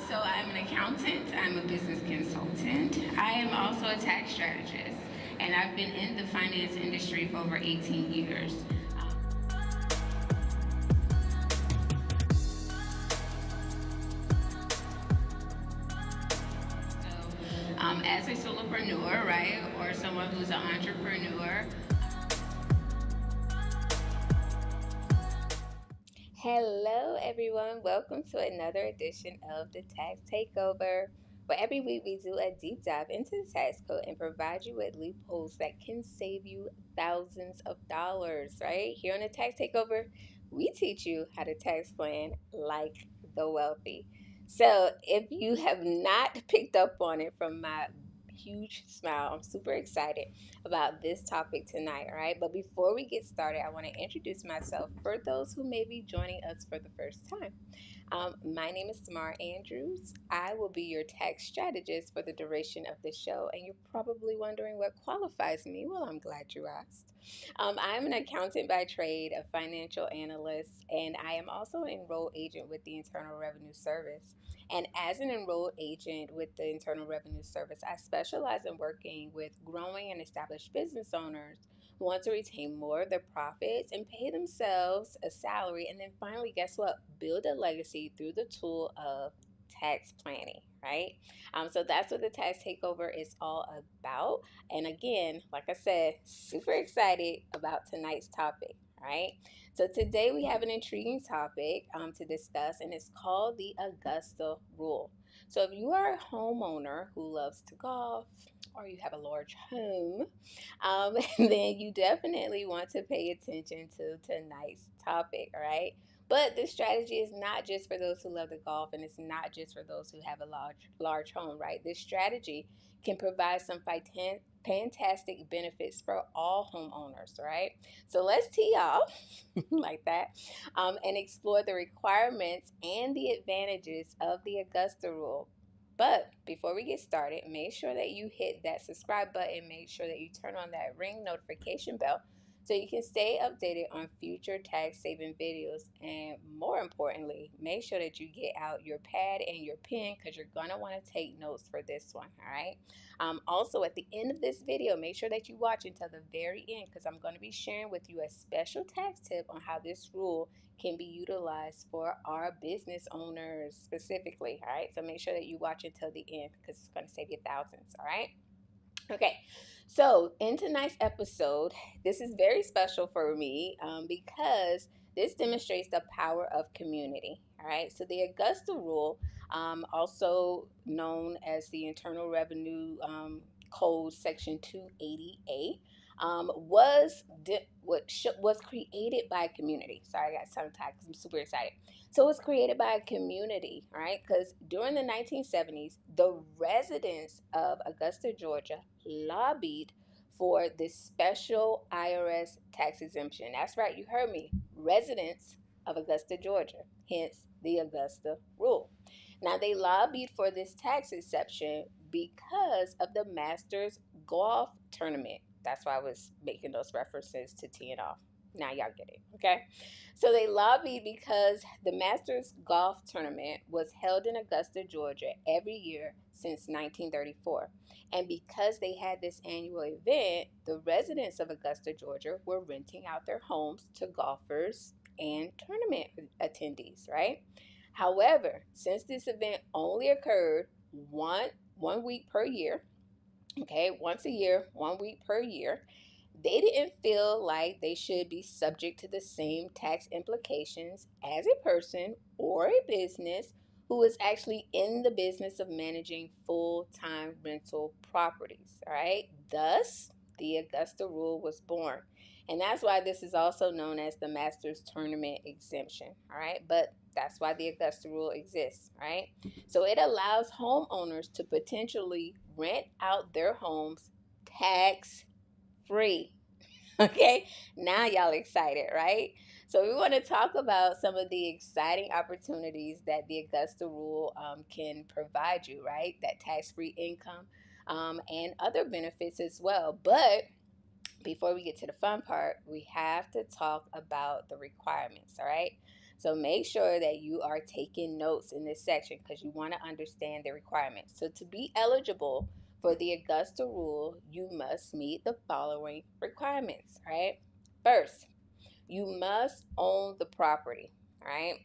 So I'm an accountant, I'm a business consultant. I am also a tax strategist, and I've been in the finance industry for over 18 years. As a solopreneur, right, or someone who's an entrepreneur. Hello, everyone. Welcome to another edition of the Tax Takeover, where every week we do a deep dive into the tax code and provide you with loopholes that can save you thousands of dollars, right? Here on the Tax Takeover, we teach you how to tax plan like the wealthy. So, if you have not picked up on it from my huge smile, I'm super excited about this topic tonight, all right? But before we get started, I want to introduce myself for those who may be joining us for the first time. My name is Tamar Andrews. I will be your tax strategist for the duration of the show, and you're probably wondering what qualifies me. Well, I'm glad you asked. I'm an accountant by trade, a financial analyst, and I am also an enrolled agent with the Internal Revenue Service. And as an enrolled agent with the Internal Revenue Service, I specialize in working with growing and established business owners who want to retain more of their profits and pay themselves a salary. And then finally, guess what? Build a legacy through the tool of tax planning, right? So that's what the tax takeover is all about. And again, like I said, super excited about tonight's topic, right? So today we have an intriguing topic to discuss, and it's called the Augusta Rule. So if you are a homeowner who loves to golf, or you have a large home, then you definitely want to pay attention to tonight's topic, all right? But this strategy is not just for those who love to golf, and it's not just for those who have a large home, right? This strategy can provide some fantastic benefits for all homeowners, right? So let's tee off like that and explore the requirements and the advantages of the Augusta Rule. But before we get started, make sure that you hit that subscribe button. Make sure that you turn on that ring notification bell so you can stay updated on future tax saving videos. And more importantly, make sure that you get out your pad and your pen because you're going to want to take notes for this one, all right? Also, at the end of this video, make sure that you watch until the very end because I'm going to be sharing with you a special tax tip on how this rule can be utilized for our business owners specifically, all right? So make sure that you watch until the end because it's going to save you thousands, all right? Okay, so in tonight's episode, this is very special for me because this demonstrates the power of community. All right, so the Augusta Rule, also known as the Internal Revenue Code Section 280A, was created by a community. Sorry, I got tongue tied because I'm super excited. So it was created by a community, right? Because during the 1970s, the residents of Augusta, Georgia, lobbied for this special IRS tax exemption. That's right, you heard me. Residents of Augusta, Georgia, hence the Augusta Rule. Now, they lobbied for this tax exception because of the Masters Golf Tournament. That's why I was making those references to teeing off. Now y'all get it, okay? So they lobbied because the Masters Golf Tournament was held in Augusta, Georgia every year since 1934. And because they had this annual event, the residents of Augusta, Georgia were renting out their homes to golfers and tournament attendees, right? However, since this event only occurred one week per year, okay, once a year, 1 week per year, they didn't feel like they should be subject to the same tax implications as a person or a business who is actually in the business of managing full-time rental properties, all right? Thus, the Augusta Rule was born. And that's why this is also known as the Masters Tournament Exemption, all right? But that's why the Augusta Rule exists, right? So it allows homeowners to potentially rent out their homes tax free. Okay, now y'all excited, right? So we want to talk about some of the exciting opportunities that the Augusta Rule can provide you, right? That tax-free income and other benefits as well. But before we get to the fun part, we have to talk about the requirements, all right? So make sure that you are taking notes in this section because you want to understand the requirements. So to be eligible for the Augusta Rule, you must meet the following requirements, right? First, you must own the property, right?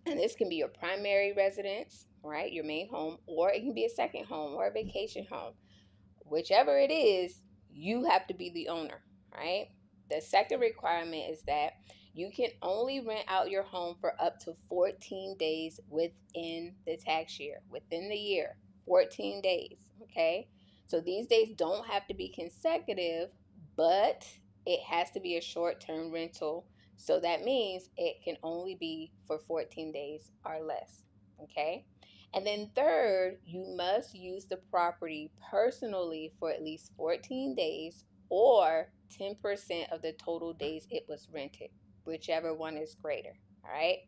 And this can be your primary residence, right? Your main home, or it can be a second home or a vacation home. Whichever it is, you have to be the owner, right? The second requirement is that you can only rent out your home for up to 14 days within the tax year, within the year, 14 days, okay? So these days don't have to be consecutive, but it has to be a short term rental. So that means it can only be for 14 days or less, okay? And then third, you must use the property personally for at least 14 days or 10% of the total days it was rented, whichever one is greater. All right.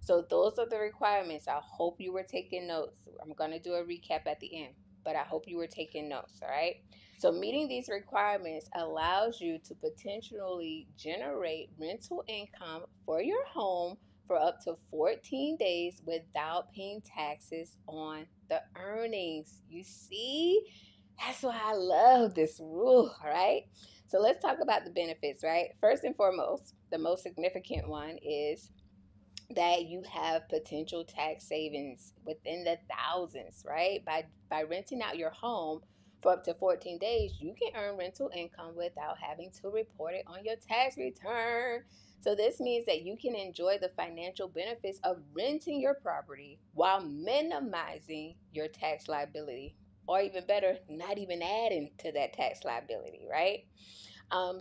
So those are the requirements. I hope you were taking notes. I'm going to do a recap at the end, but I hope you were taking notes. All right. So meeting these requirements allows you to potentially generate rental income for your home for up to 14 days without paying taxes on the earnings. You see? That's why I love this rule, right? So let's talk about the benefits, right? First and foremost, the most significant one is that you have potential tax savings within the thousands, right? By renting out your home for up to 14 days, you can earn rental income without having to report it on your tax return. So this means that you can enjoy the financial benefits of renting your property while minimizing your tax liability, or even better, not even adding to that tax liability, right?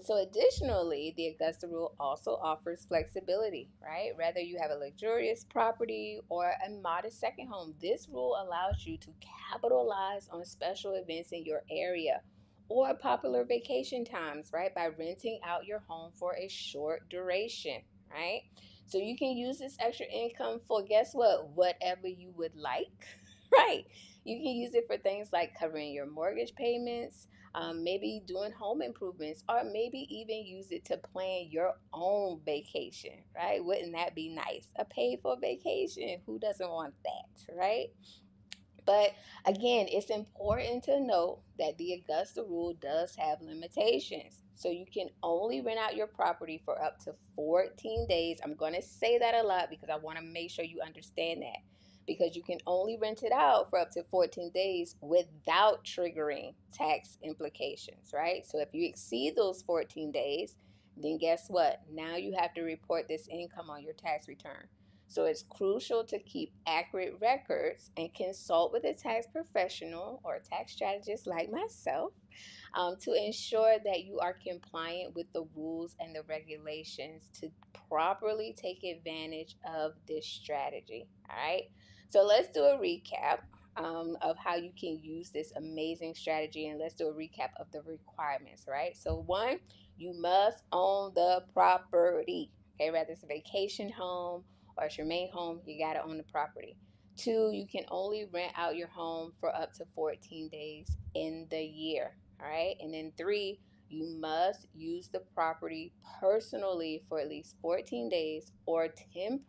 So additionally, the Augusta Rule also offers flexibility, right? Whether you have a luxurious property or a modest second home, this rule allows you to capitalize on special events in your area or popular vacation times, right? By renting out your home for a short duration, right? So you can use this extra income for, guess what? Whatever you would like, right? You can use it for things like covering your mortgage payments, maybe doing home improvements, or maybe even use it to plan your own vacation, right? Wouldn't that be nice? A paid for vacation. Who doesn't want that, right? But again, it's important to note that the Augusta Rule does have limitations. So you can only rent out your property for up to 14 days. I'm going to say that a lot because I want to make sure you understand that. Because you can only rent it out for up to 14 days without triggering tax implications, right? So if you exceed those 14 days, then guess what? Now you have to report this income on your tax return. So it's crucial to keep accurate records and consult with a tax professional or a tax strategist like myself to ensure that you are compliant with the rules and the regulations to properly take advantage of this strategy. All right. So let's do a recap of how you can use this amazing strategy, and let's do a recap of the requirements. Right. So one, you must own the property. Okay, whether it's a vacation home or it's your main home, you got to own the property. Two, you can only rent out your home for up to 14 days in the year. All right. And then three, you must use the property personally for at least 14 days or 10%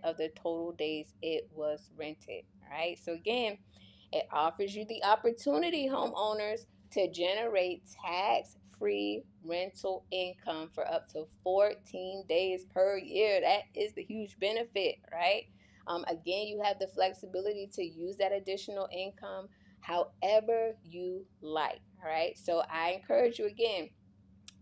of the total days it was rented. All right. So again, it offers you the opportunity, homeowners, to generate tax free rental income for up to 14 days per year. That is the huge benefit, right? Again, you have the flexibility to use that additional income however you like. All right. So I encourage you again,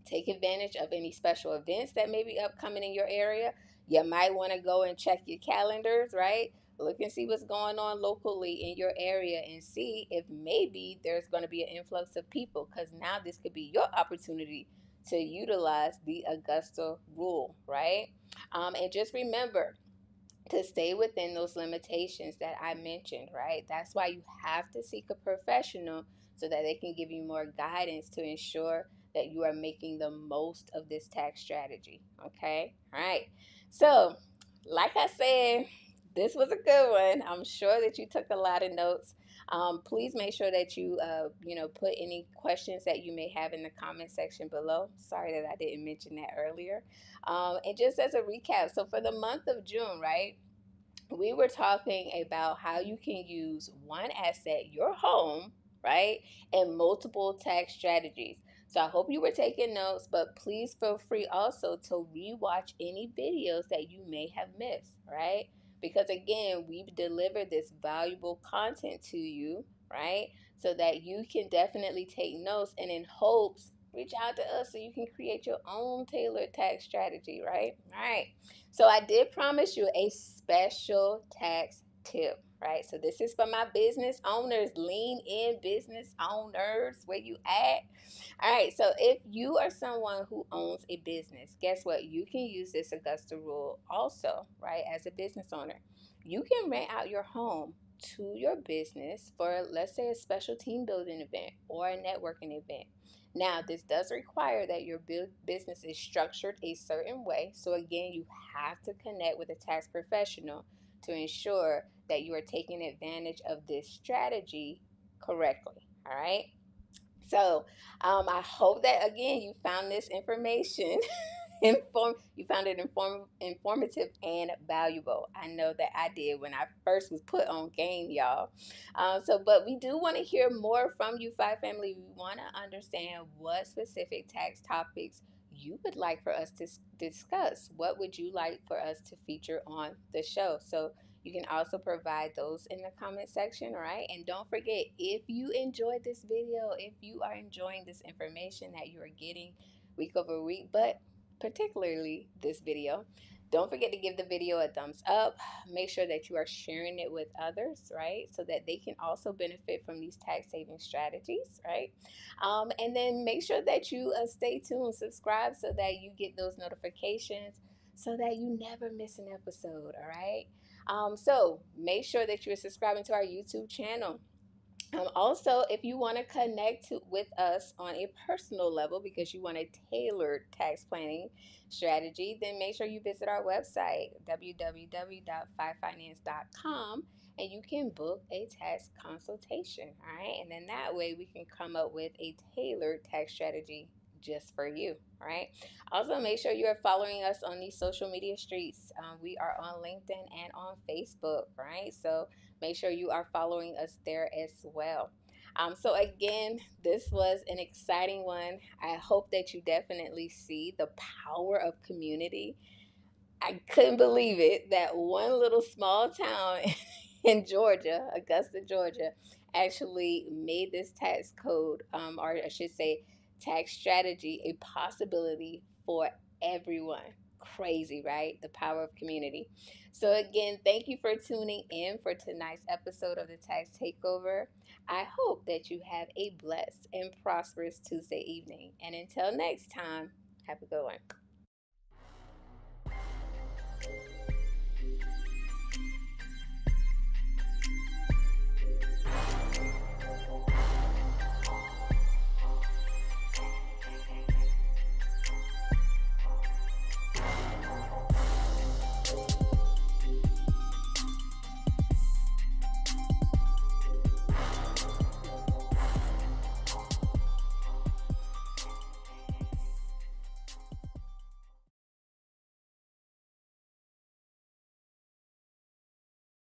take advantage of any special events that may be upcoming in your area. You might want to go and check your calendars, right? Look and see what's going on locally in your area and see if maybe there's going to be an influx of people, because now this could be your opportunity to utilize the Augusta Rule, right? And just remember, to stay within those limitations that I mentioned, right? That's why you have to seek a professional so that they can give you more guidance to ensure that you are making the most of this tax strategy. Okay? All right. So, like I said, this was a good one. I'm sure that you took a lot of notes. Please make sure that you put any questions that you may have in the comment section below. Sorry that I didn't mention that earlier. And just as a recap, so for the month of June, right? We were talking about how you can use one asset, your home, right, and multiple tax strategies. So I hope you were taking notes, but please feel free also to rewatch any videos that you may have missed, right? Because again, we've delivered this valuable content to you, right? So that you can definitely take notes and in hopes reach out to us so you can create your own tailored tax strategy, right? All right. So I did promise you a special tax tip, right? So this is for my business owners. Lean in, business owners. Where you at? All right. So if you are someone who owns a business, guess what? You can use this Augusta rule also, right? As a business owner, you can rent out your home to your business for, let's say, a special team building event or a networking event. Now, this does require that your business is structured a certain way. So, again, you have to connect with a tax professional to ensure that you are taking advantage of this strategy correctly. All right. So, I hope that again you found this information you found it informative and valuable. I know that I did when I first was put on game, y'all. But we do want to hear more from you, Five Family. We want to understand what specific tax topics you would like for us to discuss. What would you like for us to feature on the show? So you can also provide those in the comment section, right? And don't forget, if you enjoyed this video, if you are enjoying this information that you are getting week over week, but particularly this video, don't forget to give the video a thumbs up. Make sure that you are sharing it with others, right? So that they can also benefit from these tax saving strategies, right? And then make sure that you stay tuned, subscribe so that you get those notifications so that you never miss an episode, all right? So make sure that you're subscribing to our YouTube channel. Also, if you want to connect with us on a personal level because you want a tailored tax planning strategy, then make sure you visit our website, www.fivefinance.com, and you can book a tax consultation. All right. And then that way we can come up with a tailored tax strategy just for you. All right. Also, make sure you are following us on these social media streets. We are on LinkedIn and on Facebook. Right. So, make sure you are following us there as well. So, again, this was an exciting one. I hope that you definitely see the power of community. I couldn't believe it that one little small town in Georgia, Augusta, Georgia, actually made this tax code, or I should say, tax strategy, a possibility for everyone. Crazy, right? The power of community. So, again, thank you for tuning in for tonight's episode of the Tax Takeover. I hope that you have a blessed and prosperous Tuesday evening. And until next time, have a good one.